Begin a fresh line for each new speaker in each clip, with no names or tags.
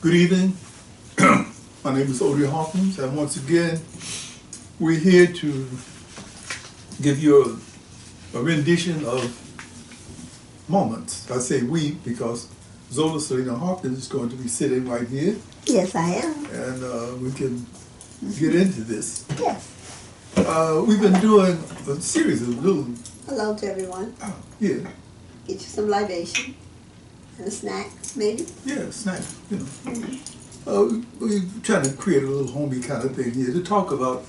Good evening. My name is Odie Hawkins, and once again, we're here to give you a rendition of moments. I say we because Zola Salena-Hawkins is going to be sitting right here.
Yes, I am.
And we can get into this.
Yes.
We've been doing a series of little...
Hello to everyone.
Yeah.
Get you some libation and a snack, maybe.
Yeah, snack, you know. We're trying to create a little homey kind of thing here to talk about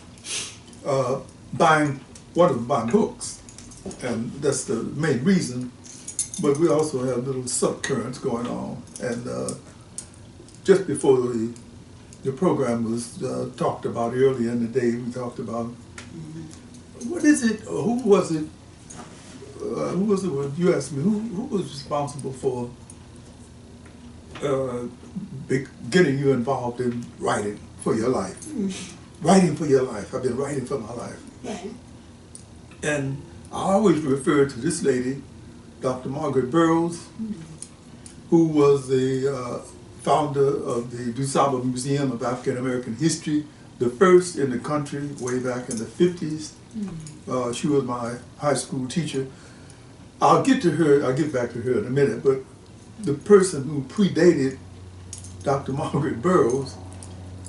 buying books, and that's the main reason. But we also have little subcurrents going on, and just before the program was talked about earlier in the day, we talked about what is it? Who was it? Who was it? When you asked me who was responsible for getting you involved in writing for your life. Writing for your life. I've been writing for my life.
Right.
And I always refer to this lady, Dr. Margaret Burroughs, who was the founder of the DuSable Museum of African American History, the first in the country way back in the 50s. She was my high school teacher. I'll get back to her in a minute, but the person who predated Dr. Margaret Burroughs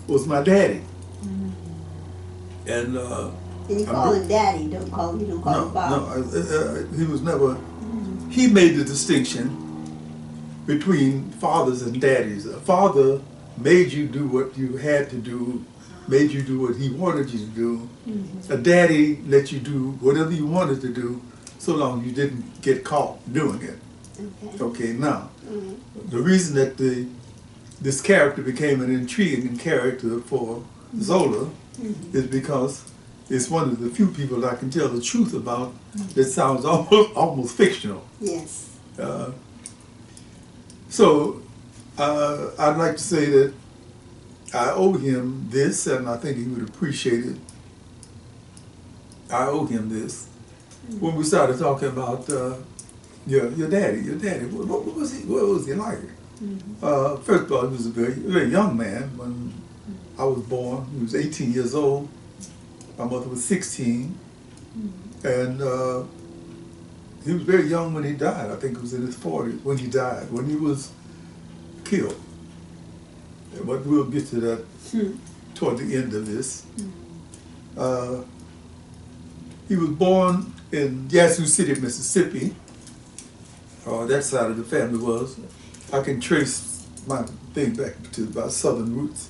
was my daddy. And
you call him daddy, don't call him father.
No, he was never, he made the distinction between fathers and daddies. A father made you do what you had to do, made you do what he wanted you to do. A daddy let you do whatever you wanted to do, so long you didn't get caught doing it. Okay, now, the reason that this character became an intriguing character for Zola is because it's one of the few people I can tell the truth about that sounds almost fictional.
Yes.
So, I'd like to say that I owe him this, and I think he would appreciate it. I owe him this. When we started talking about your daddy, what was he like? First of all, he was a very young man when I was born. He was 18 years old. My mother was 16. And he was very young when he died. I think it was in his 40s when he died, when he was killed. But we'll get to that toward the end of this. He was born in Yazoo City, Mississippi. That side of the family was. I can trace my thing back to about southern roots.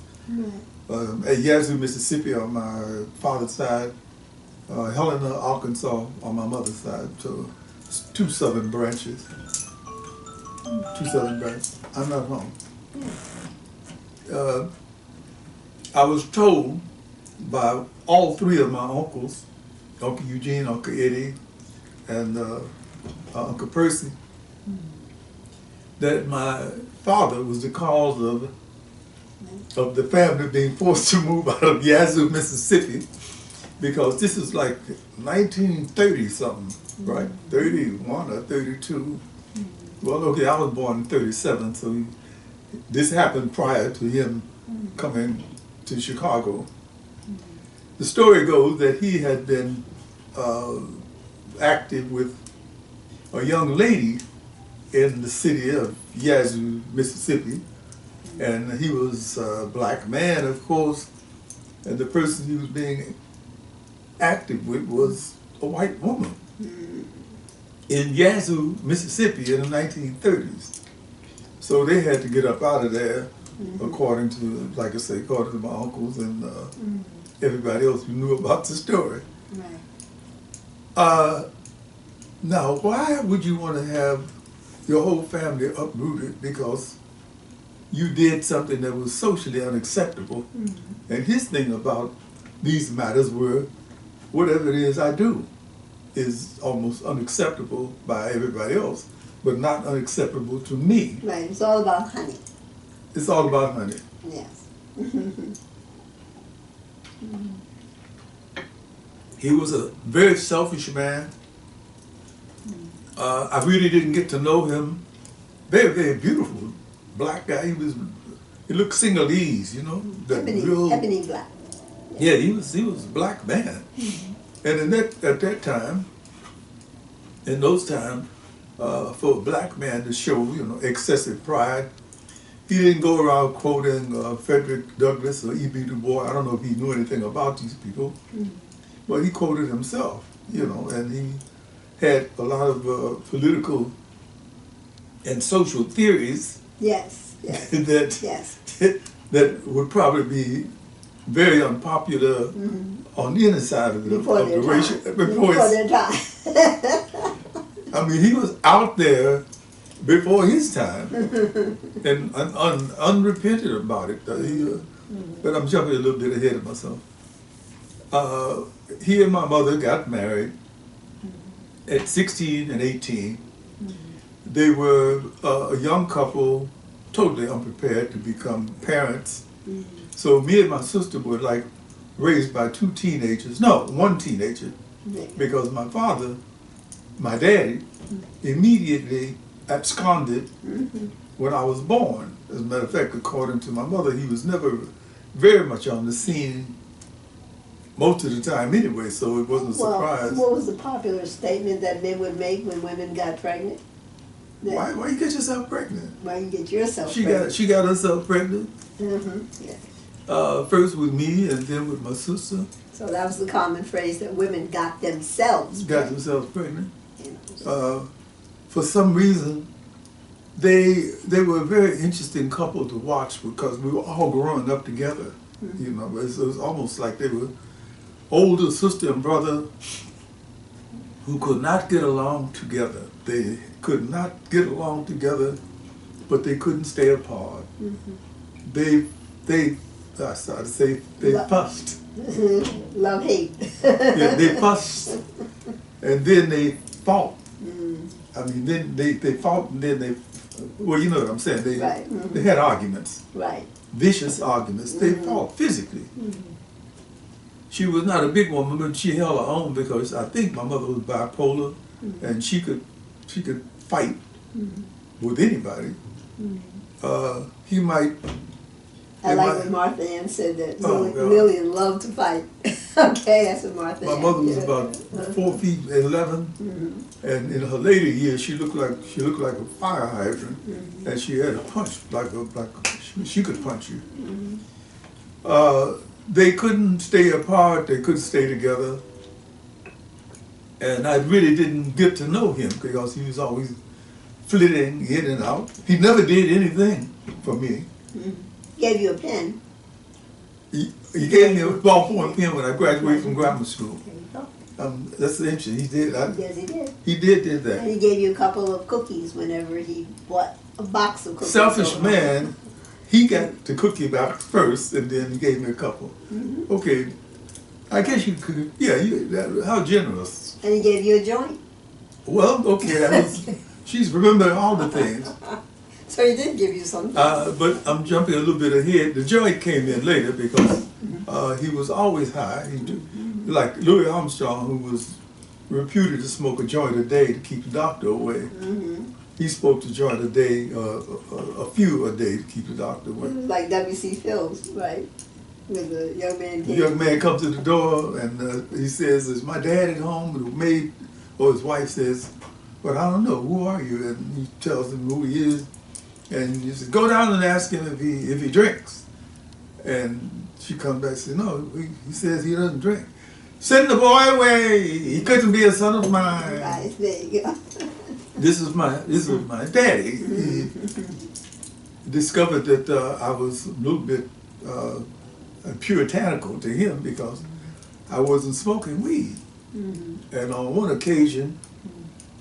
At Yazoo, Mississippi on my father's side, Helena, Arkansas on my mother's side. So two southern branches. I'm not wrong. I was told by all three of my uncles, Uncle Eugene, Uncle Eddie, and Uncle Percy, that my father was the cause of the family being forced to move out of Yazoo, Mississippi, because this is like 1930 something, right? 31 or 32. Well, okay, I was born in 37, so this happened prior to him coming to Chicago. The story goes that he had been active with a young lady in the city of Yazoo, Mississippi, and he was a black man, of course, and the person he was being active with was a white woman in Yazoo, Mississippi in the 1930s. So they had to get up out of there, according to, like I say, according to my uncles and everybody else who knew about the story.
Right.
Now, why would you want to have your whole family uprooted because you did something that was socially unacceptable? And his thing about these matters were, whatever it is I do is almost unacceptable by everybody else, but not unacceptable to me.
Right, it's all about honey.
It's all about honey.
Yes.
He was a very selfish man. I really didn't get to know him. Very, very beautiful black guy. He was he looked Sinhalese, you know, that real
ebony black.
Yeah, he was a black man, and at that time, in those times, for a black man to show excessive pride, he didn't go around quoting Frederick Douglass or E.B. Du Bois. I don't know if he knew anything about these people, but he quoted himself, and he had a lot of political and social theories.
Yes.
that would probably be very unpopular on the inner side of the racial
before their time.
I mean, he was out there before his time and unrepentant about it. But I'm jumping a little bit ahead of myself. He and my mother got married at 16 and 18. They were a young couple, totally unprepared to become parents. So me and my sister were like raised by one teenager, because my father, my daddy, immediately absconded when I was born. As a matter of fact, according to my mother, he was never very much on the scene most of the time anyway, so it wasn't a surprise.
What was the popular statement that men would make when women got pregnant?
Why you get yourself pregnant?
Why you get yourself pregnant?
She got herself pregnant.
Yeah.
First with me and then with my sister.
So that was the common phrase, that women got themselves
pregnant. For some reason, they were a very interesting couple to watch because we were all growing up together. It was almost like they were older sister and brother who could not get along together. They could not get along together, but they couldn't stay apart. They fussed.
Love, hate.
Yeah, they fussed, and then they fought. I mean, then they fought, and then they, well, you know what I'm saying. They had arguments.
Right.
Vicious arguments. They fought physically. She was not a big woman, but she held her own because I think my mother was bipolar, and she could fight with anybody. He might.
I like when Martha Ann said that Lillian loved to fight. Okay, that's what Martha Ann.
My mother was about 4 feet 11, and in her later years, she looked like a fire hydrant, and she had a punch she could punch you. They couldn't stay apart. They couldn't stay together, and I really didn't get to know him because he was always flitting in and out. He never did anything for me.
Gave you a pen.
He gave me a ballpoint pen when I graduated from grammar school.
There you go.
That's interesting. He did.
Yes, he did.
He did that.
And he gave you a couple of cookies whenever he bought a box of cookies.
Selfish man. He got the cookie box first, and then he gave me a couple. Okay, I guess you could. Yeah, how generous.
And he gave you a joint.
Well, okay, she's remembering all the things.
So he did give you something.
But I'm jumping a little bit ahead. The joint came in later because he was always high. Like Louis Armstrong, who was reputed to smoke a joint a day to keep the doctor away. He smoked a joint a day, a few a day to keep the doctor away.
Like W.C. Fields, right? With the young man.
The young man comes to the door and he says, "Is my dad at home?" And the maid or his wife says, "But I don't know. Who are you?" And he tells them who he is. And he says, "Go down and ask him if he drinks." And she comes back and says, "No, he says he doesn't drink." "Send the boy away. He couldn't be a son of mine."
Right, there you go.
This was my daddy. He discovered that I was a little bit puritanical to him because I wasn't smoking weed. And on one occasion,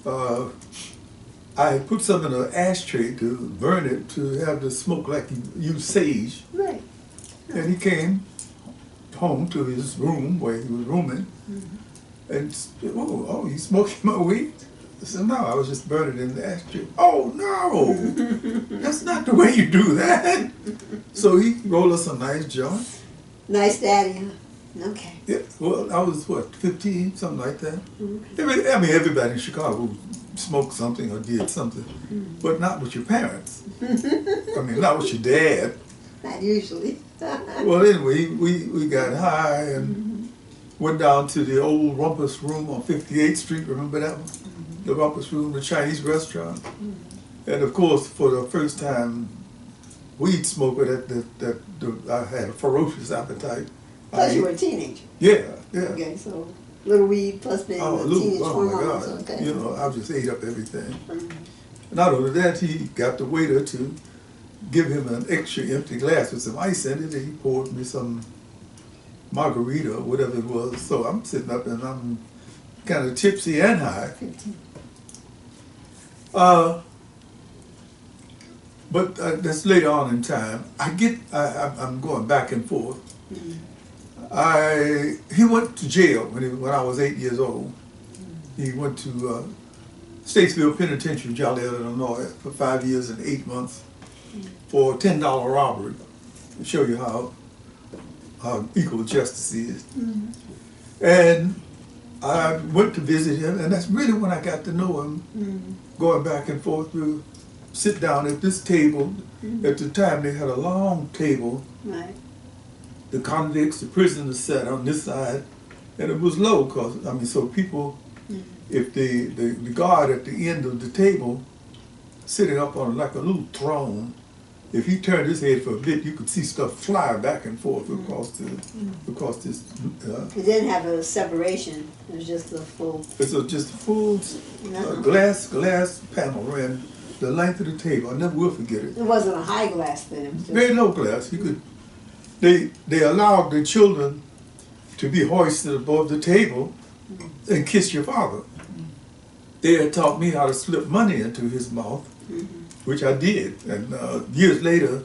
I put some in an ashtray to burn it, to have the smoke like you use sage.
Right.
And he came home to his room where he was rooming, and oh, you smoking my weed? I said, "No, I was just burning it in the ashtray." "Oh no, that's not the way you do that." So he rolled us a nice joint.
Nice daddy, huh? Okay.
Yeah, well, I was 15, something like that. Everybody in Chicago smoked something or did something, but not with your parents. Not with your dad.
Not usually.
Well, anyway, we got high and went down to the old Rumpus Room on 58th Street. Remember that one? The Rumpus Room, the Chinese restaurant. And of course, for the first time, weed smoker, I had a ferocious appetite.
Plus you were a teenager.
Yeah.
Okay, so little weed plus being teenage hormones. Okay.
You know, I just ate up everything. Not only that, he got the waiter to give him an extra empty glass with some ice in it, and he poured me some margarita or whatever it was. So I'm sitting up and I'm kind of tipsy and high. But that's later on in time. I'm going back and forth. He went to jail when I was 8 years old. He went to Statesville Penitentiary, Joliet, Illinois, for 5 years and 8 months for a $10 robbery. To show you how equal justice is. And I went to visit him, and that's really when I got to know him. Going back and forth, we would sit down at this table. At the time, they had a long table.
Right.
The convicts, the prisoners sat on this side, and it was low, so people, if the guard at the end of the table, sitting up on like a little throne, if he turned his head for a bit, you could see stuff fly back and forth across this.
It didn't have a separation. It was just a full.
It's just a full glass panel ran the length of the table. I never will forget it.
It wasn't a high glass then. It was just
very low glass. You could. They allowed the children to be hoisted above the table and kiss your father. They had taught me how to slip money into his mouth, which I did. And years later,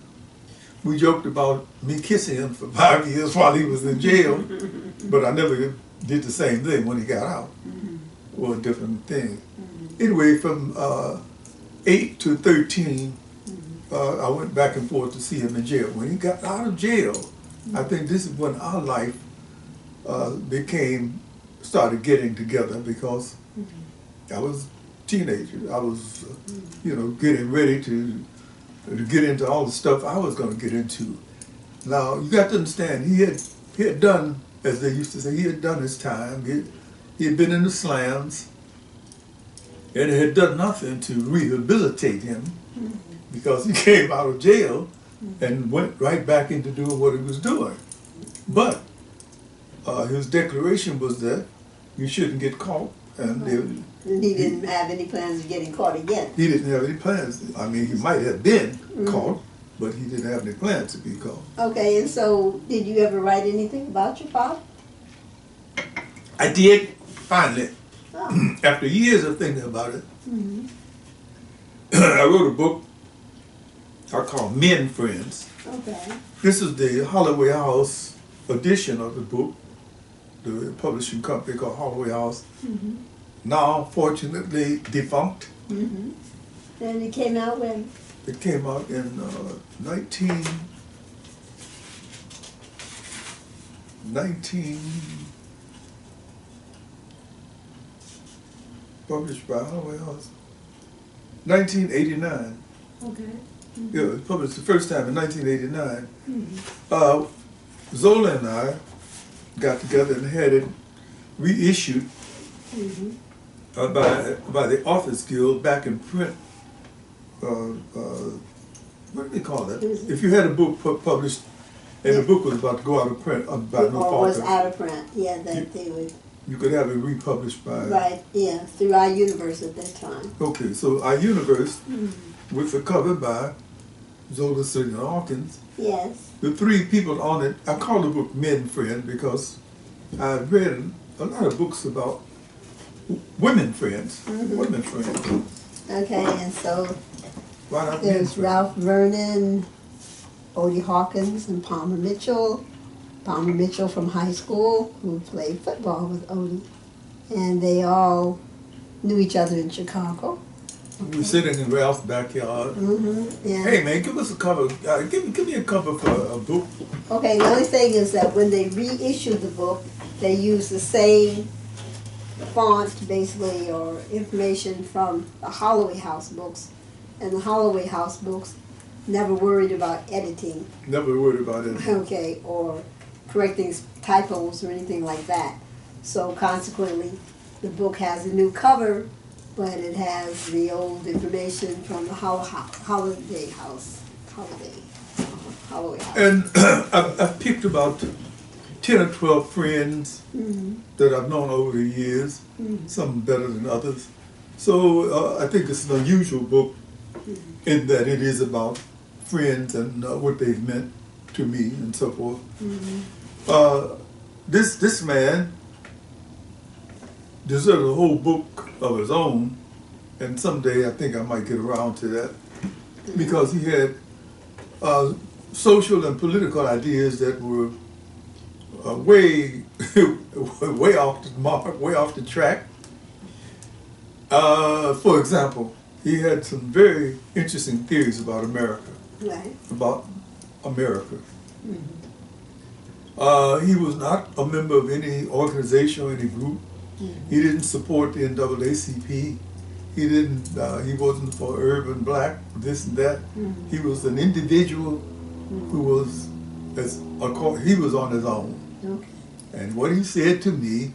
we joked about me kissing him for 5 years while he was in jail, but I never did the same thing when he got out. It was a different thing. Anyway, from 8 to 13, I went back and forth to see him in jail. When he got out of jail, I think this is when our life started getting together, because I was a teenager. I was, getting ready to get into all the stuff I was going to get into. Now, you got to understand, he had done, as they used to say, he had done his time. He had been in the slams, and it had done nothing to rehabilitate him, because he came out of jail and went right back into doing what he was doing. But his declaration was that you shouldn't get caught. And
he didn't have any plans of getting caught again.
He didn't have any plans. I mean, he might have been caught, but he didn't have any plans to be caught. Okay,
and so did you ever write anything about your father?
I did, finally. Oh. After years of thinking about it, I wrote a book I call Men Friends.
Okay.
This is the Holloway House edition of the book, the publishing company called Holloway House. Now, fortunately, defunct.
And it came out when?
It came out in 19 published by Holloway House, 1989.
Okay.
Yeah, it was published the first time in 1989. Zola and I got together and had it reissued by the Authors Guild back in print. What do they call that? If you had a book published and the book was about to go out of print by no fault.
Or was out of print, yeah, that they would.
You could have it republished by.
Right, yeah, through Our Universe at that time.
Okay, so Our Universe, with a cover by Zola, Salena-Hawkins.
Yes.
The three people on it, I call the book Men Friend because I've read a lot of books about women friends. Women friends.
Okay, and so there's Ralph Vernon, Odie Hawkins, and Palmer Mitchell. Palmer Mitchell from high school, who played football with Odie. And they all knew each other in Chicago.
We were sitting in Ralph's backyard.
Yeah.
Hey man, give us a cover. Give me a cover for a book.
Okay, the only thing is that when they reissued the book, they used the same font, basically, or information from the Holloway House books. And the Holloway House books never worried about editing.
Never worried about it.
Okay, or correcting typos or anything like that. So consequently, the book has a new cover, but it has the old information from the Holiday House.
And I've picked about 10 or 12 friends that I've known over the years, some better than others. So I think it's an unusual book in that it is about friends and what they've meant to me and so forth. This man deserves a whole book of his own, and someday I think I might get around to that, because he had social and political ideas that were way way off the mark, way off the track. For example, he had some very interesting theories about America.
Right.
About America. He was not a member of any organization or any group. He didn't support the NAACP. He didn't. He wasn't for urban black, this and that. He was an individual who was, he was on his own.
Okay.
And what he said to me,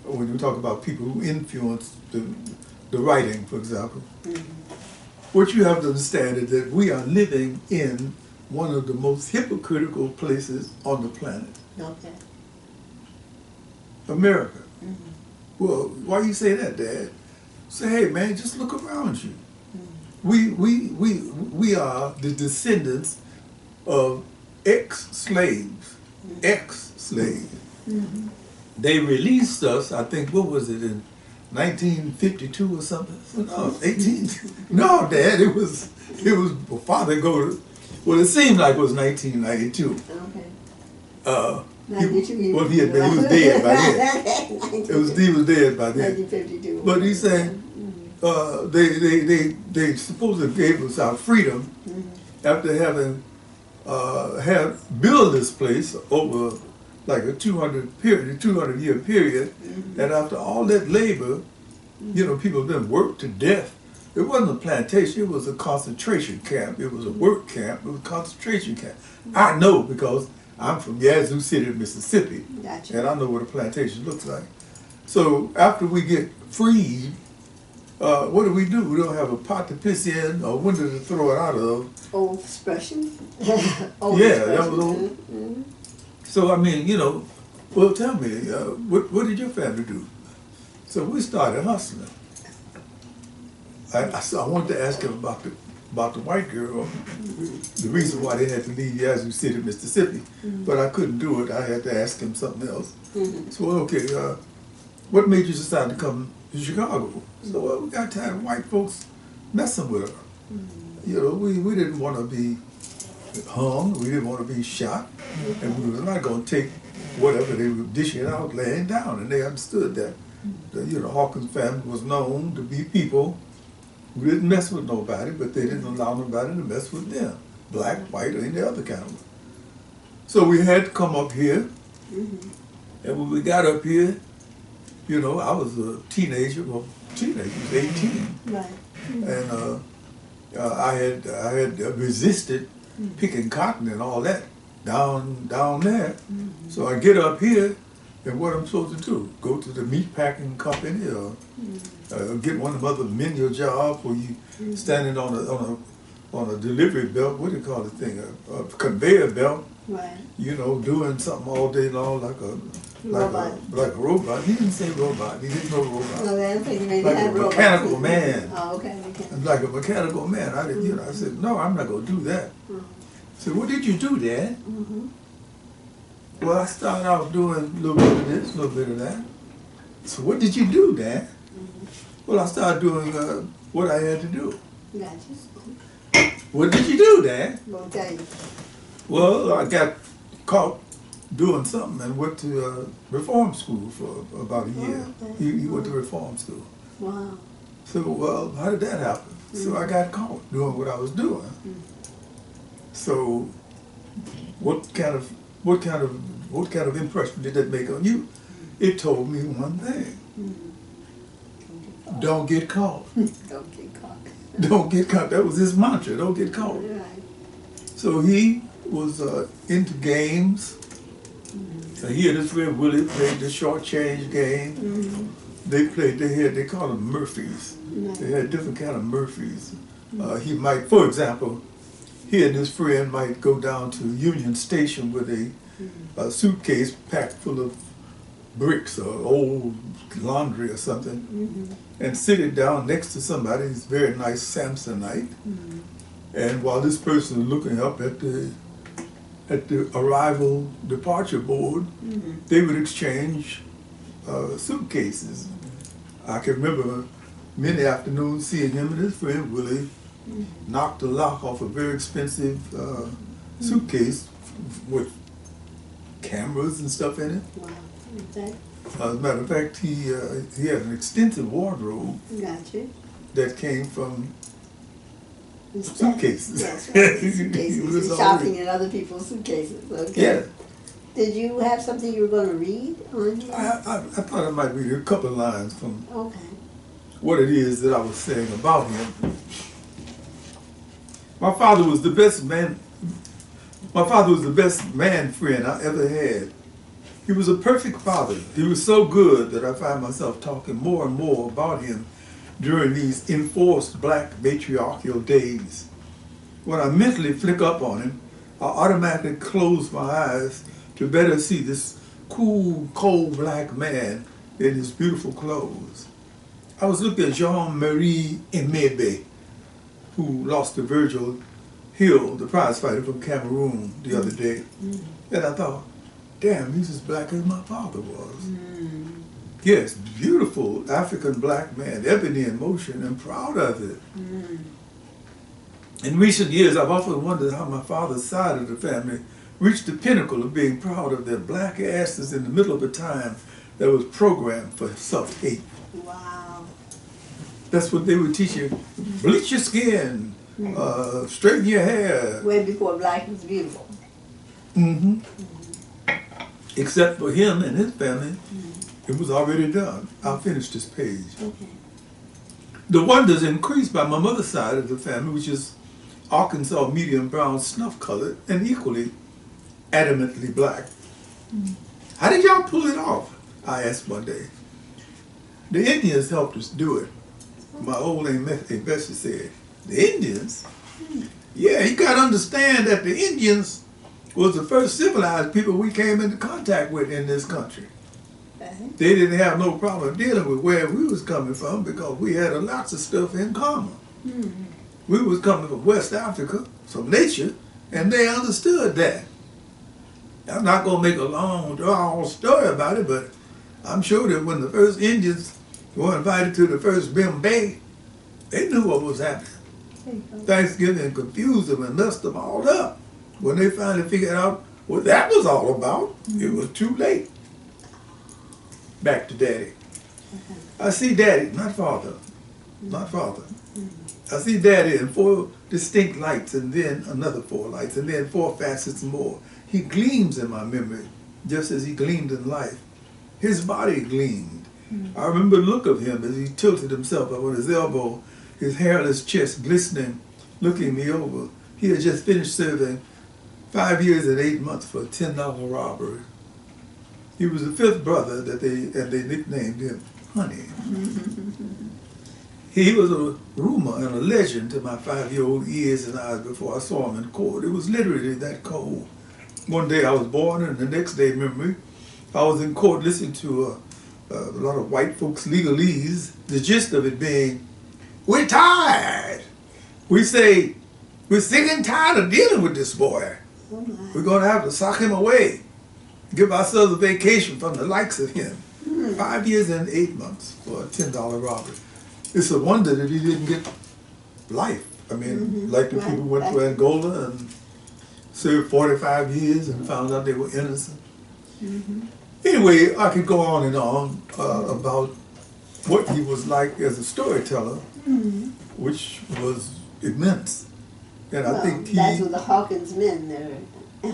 when we talk about people who influenced the writing, for example, what you have to understand is that we are living in one of the most hypocritical places on the planet.
Okay.
America. Well, why you say that, Dad? Say, hey man, just look around you. We are the descendants of ex-slaves. Ex-slaves. They released us, I think, what was it, in 1952 or something? No, 18. No, Dad, it was before they go to, well, it seemed like it was 1992.
Okay.
He was dead by then. He was dead by then.
1952.
But he's saying they supposedly gave us our freedom after having built this place over like a 200-year period, and after all that labor, you know, people then worked to death. It wasn't a plantation, it was a concentration camp. It was a work camp, it was a concentration camp. I know because I'm from Yazoo City, Mississippi,
Gotcha.
and I know what a plantation looks like. So after we get freed, what do? We don't have a pot to piss in, a window to throw it out of.
Old expression.
Old expression. That was old. So I mean, you know, well, tell me, what did your family do? So we started hustling. I wanted to ask him about the white girl, the reason why they had to leave Yazoo City, Mississippi, but I couldn't do it. I had to ask him something else. So okay, what made you decide to come to Chicago? So we got tired of white folks messing with her. You know, we didn't want to be hung, we didn't want to be shot, and we were not going to take whatever they were dishing out laying down, and they understood that. The Hawkins family was known to be people who didn't mess with nobody, but they didn't allow nobody to mess with them, black, white, or any other kind of way. So we had to come up here, and when we got up here, you know, I was a teenager, was 18,
Right.
and I had resisted picking cotton and all that down there. So I get up here, and what I'm supposed to do? Go to the meat packing company or get one of them other menial jobs where you standing on a delivery belt, what do you call the thing? A conveyor belt.
Right.
You know, doing something all day long like a robot. He didn't say robot. He didn't know robot.
No, I don't think you
like a mechanical man.
Oh, okay.
Like a mechanical man. I didn't. You know, I said, no, I'm not gonna do that. So what did you do, Dad? Well, I started out doing a little bit of this, a little bit of that. So what did you do, Dad? Well, I started doing what I had to do.
Gotcha.
What did you do, Dad?
I'll tell you.
Well, I got caught doing something and went to reform school for about a year. He went to reform school.
Wow.
So, well, how did that happen? So I got caught doing what I was doing. So, what kind of impression did that make on you? It told me one thing. Don't get caught.
Don't get caught.
Don't get caught. That was his mantra. Don't get caught.
Right.
So he was into games. He and his friend Willie played the short change game. They called them Murphys. They had different kind of Murphys. He might, for example, he and his friend might go down to Union Station with a suitcase packed full of bricks or old laundry or something, and sit it down next to somebody's very nice Samsonite. And while this person is looking up at the arrival departure board, they would exchange suitcases. I can remember many afternoons seeing him and his friend Willie knock the lock off a very expensive suitcase with cameras and stuff in it.
Wow. Okay.
As a matter of fact, he had an extensive wardrobe
Gotcha.
that came from suitcases.
That's right.
He
Suitcases.
was
You're shopping in other people's suitcases. Okay.
Yeah.
Did you have something you were going to read on here?
I thought I might read a couple of lines from
Okay.
what it is that I was saying about him. My father was the best man. My father was the best man friend I ever had. He was a perfect father. He was so good that I find myself talking more and more about him during these enforced black matriarchal days. When I mentally flick up on him, I automatically close my eyes to better see this cool, cold black man in his beautiful clothes. I was looking at Jean-Marie Emebe, who lost to Virgil Hill, the prize fighter from Cameroon, the other day. And I thought, damn, he's as black as my father was. Yes, beautiful African black man, ebony in motion, and proud of it. In recent years, I've often wondered how my father's side of the family reached the pinnacle of being proud of their black asses in the middle of a time that was programmed for self-hate.
Wow.
That's what they would teach you. Bleach your skin, straighten your hair.
Way before black was beautiful.
Except for him and his family, it was already done. I'll finish this page.
Okay.
The wonders increased by my mother's side of the family, which is Arkansas medium brown snuff colored and equally adamantly black. How did y'all pull it off? I asked one day. The Indians helped us do it. My old Aunt Bessie said, the Indians? Yeah, you got to understand that the Indians was the first civilized people we came into contact with in this country. They didn't have no problem dealing with where we was coming from because we had lots of stuff in common. We was coming from West Africa, from nature, and they understood that. I'm not going to make a long drawn story about it, but I'm sure that when the first Indians were invited to the first Bim Bay, they knew what was happening. Thanksgiving confused them and messed them all up. When they finally figured out what that was all about, it was too late. Back to Daddy. I see Daddy, not Father. Not Father. I see Daddy in 4 distinct lights, and then another 4 lights, and then 4 facets more. He gleams in my memory, just as he gleamed in life. His body gleamed. I remember the look of him as he tilted himself up on his elbow, his hairless chest glistening, looking me over. He had just finished serving 5 years and 8 months for a $10 robbery. He was the 5th brother that they nicknamed him Honey. He was a rumor and a legend to my 5-year-old ears and eyes before I saw him in court. It was literally that cold. One day I was born, and the next day, memory, I was in court listening to a lot of white folks' legalese, the gist of it being, we're tired. We say, we're sick and tired of dealing with this boy. We're going to have to sock him away, give ourselves a vacation from the likes of him. 5 years and 8 months for a $10 robbery. It's a wonder that he didn't get life. I mean, like the people went to Angola and served 45 years and found out they were innocent. Anyway, I could go on and on about what he was like as a storyteller, which was immense. And I think
that's what the Hawkins men, they're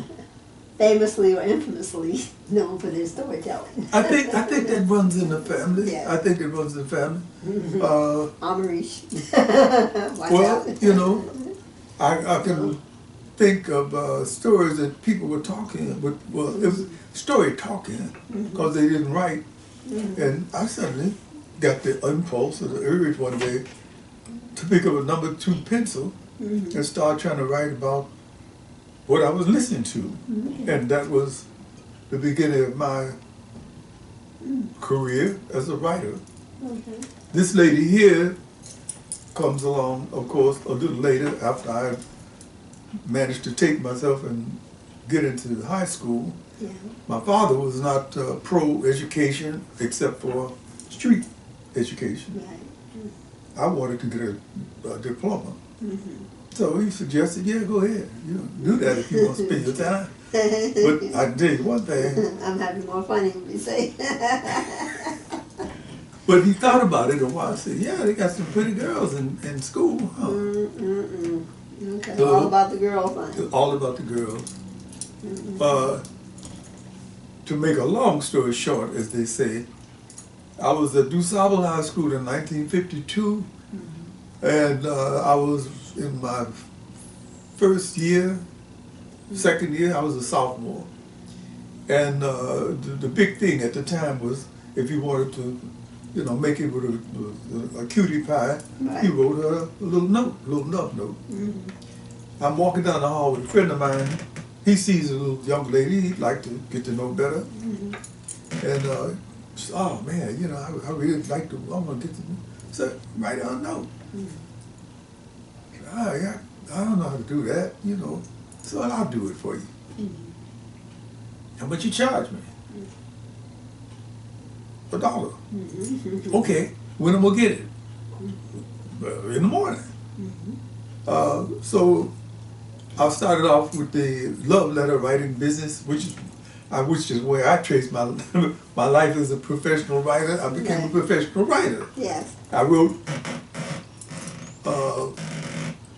famously or infamously known for their storytelling.
I think that runs in the family.
Yeah.
I think it runs in the family.
Amarish.
Well, you know, I can think of stories that people were talking, well, it was story talking, because they didn't write. And I suddenly got the impulse or the urge one day to pick up a number 2 pencil and start trying to write about what I was listening to. And that was the beginning of my career as a writer. This lady here comes along, of course, a little later after I managed to take myself and get into high school.
Yeah.
My father was not pro-education except for street education.
Right.
I wanted to get a diploma. So he suggested, yeah, go ahead. You know, do that if you want to spend your time. But I can tell you one thing.
I'm having more fun when you say.
But he thought about it a while. I said, yeah, they got some pretty girls in school. Huh?
Okay,
So,
all about the girl thing.
All about the girls. To make a long story short, as they say, I was at DuSable High School in 1952, and I was in my first year, second year, I was a sophomore. And the big thing at the time was if you wanted to, you know, make it with a cutie pie,
Right.
you wrote her a little note, a little love note. I'm walking down the hall with a friend of mine. He sees a little young lady he'd like to get to know better. And she said, oh man, you know, I really like to, I'm gonna get to know. So write her a note. I don't know how to do that, you know, so I'll do it for you. How much you charge me? $1. Okay, when am I gonna get it? In the morning. So I started off with the love letter writing business, which is where I traced my my life as a professional writer. I became a professional writer.
Yes.
I wrote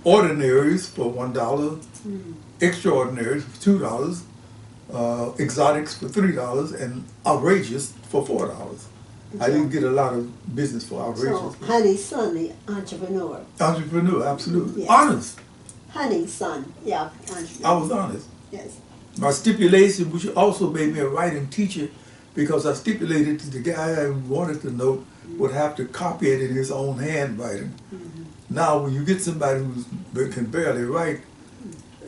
ordinaries for $1, extraordinaries for $2, exotics for $3, and outrageous for $4. I didn't get a lot of business for outrageous.
So, Honey's son, the entrepreneur.
Entrepreneur, absolutely.
Yes.
Honest.
Honey's son, yeah, entrepreneur.
I was honest.
Yes.
My stipulation, which also made me a writing teacher, because I stipulated to the guy who wanted the note would have to copy it in his own handwriting. Now, when you get somebody who can barely write,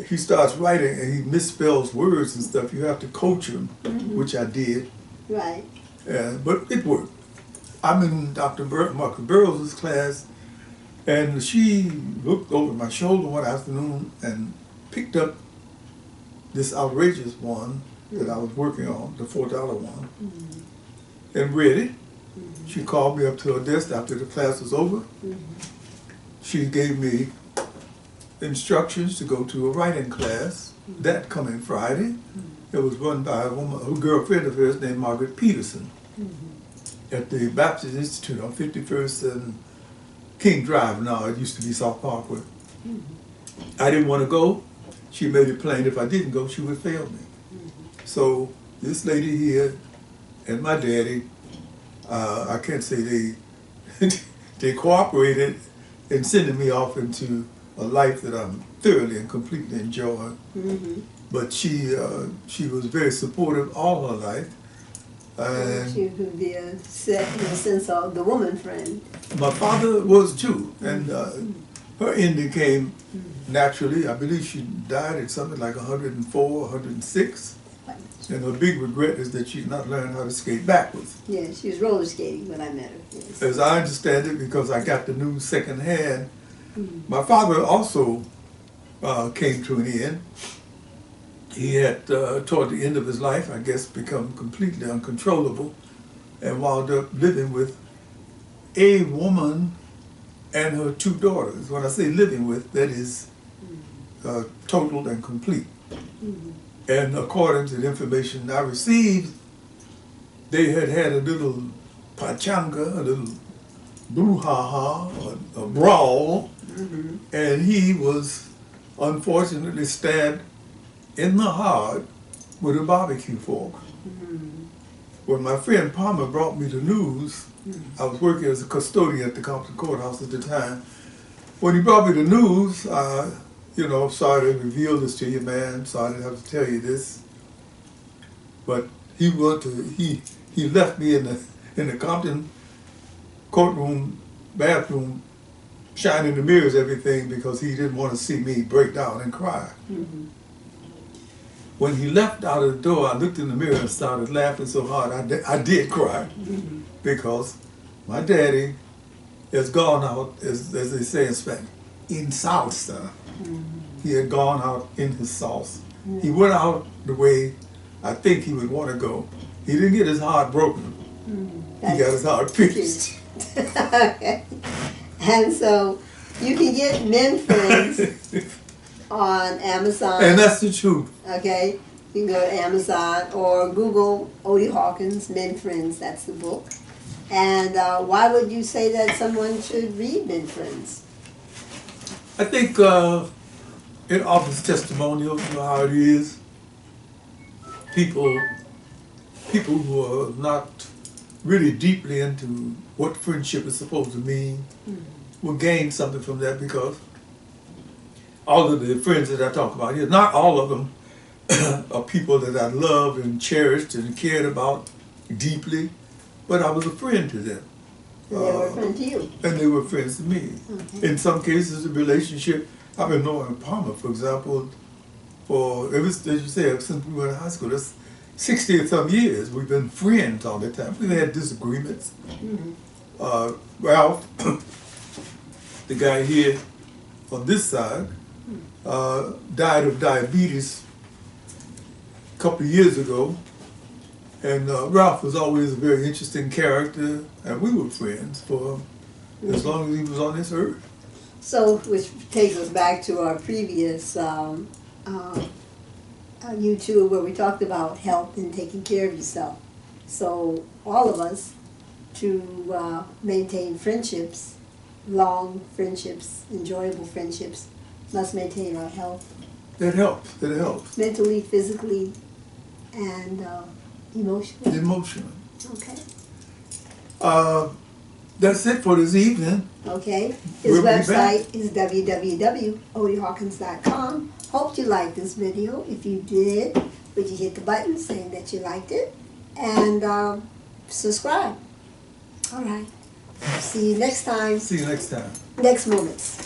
he starts writing and he misspells words and stuff. You have to coach him, which I did.
Right.
But it worked. I'm in Dr. Marcus Burroughs' class, and she looked over my shoulder one afternoon and picked up this outrageous one that I was working on, the $4 one, and read it. She called me up to her desk after the class was over. She gave me instructions to go to a writing class that coming Friday. It was run by a woman, a girlfriend of hers named Margaret Peterson at the Baptist Institute on 51st and King Drive now. It used to be South Parkway. I didn't want to go. She made it plain if I didn't go, she would fail me. So this lady here and my daddy, I can't say they cooperated in sending me off into a life that I'm thoroughly and completely enjoying. But she was very supportive all her life. And
She would be in the sense of the woman friend.
my father was too, and her ending came naturally. I believe she died at something like 104, 106. And her big regret is that she's not learned how to skate backwards.
Yeah, she was roller skating when I met her. Yes.
As I understand it, because I got the news secondhand, my father also came to an end. He had, toward the end of his life, I guess, become completely uncontrollable and wound up living with a woman and her 2 daughters. When I say living with, that is total and complete. And according to the information I received, they had had a little pachanga, a little brouhaha, a brawl, and he was unfortunately stabbed in the heart with a barbecue fork. When my friend Palmer brought me the news, I was working as a custodian at the Compton Courthouse at the time. When he brought me the news, you know, sorry to reveal this to you, man. Sorry to have to tell you this, but he left me in the Compton courtroom bathroom, shining the mirrors, everything, because he didn't want to see me break down and cry.
Mm-hmm.
When he left out of the door, I looked in the mirror and started laughing so hard I did cry,
Mm-hmm.
because my daddy has gone out, as they say in Spanish, in salsa.
Mm-hmm.
He had gone out in his sauce.
Mm-hmm.
He went out the way I think he would want to go. He didn't get his heart broken.
Mm-hmm.
He got his heart pierced.
Okay. And so you can get Men Friends on Amazon.
And that's the truth.
Okay, you can go to Amazon or Google Odie Hawkins, Men Friends, that's the book. And why would you say that someone should read Men Friends?
I think it offers testimonials, you know how it is. People who are not really deeply into what friendship is supposed to mean will gain something from that, because all of the friends that I talk about here, not all of them are people that I loved and cherished and cared about deeply, but I was a friend to them.
And they were a friend to you.
And they were friends to me.
Okay.
In some cases, the relationship, I've been knowing Palmer, for example, for, as you said, since we were in high school, that's 60 or some years. We've been friends all the time. We've had disagreements.
Mm-hmm.
Ralph, the guy here on this side, died of diabetes a couple of years ago. And Ralph was always a very interesting character, and we were friends for as long as he was on this earth.
So, which takes us back to our previous YouTube where we talked about health and taking care of yourself. So, all of us, to maintain friendships, long friendships, enjoyable friendships, must maintain our health.
That helps. That helps.
Mentally, physically, and emotionally.
Emotional.
Okay.
That's it for this evening.
Okay. His website is www.odiehawkins.com. Hope you liked this video. If you did, would you hit the button saying that you liked it? And subscribe. All right. See you next time.
See you next time.
Next Moments.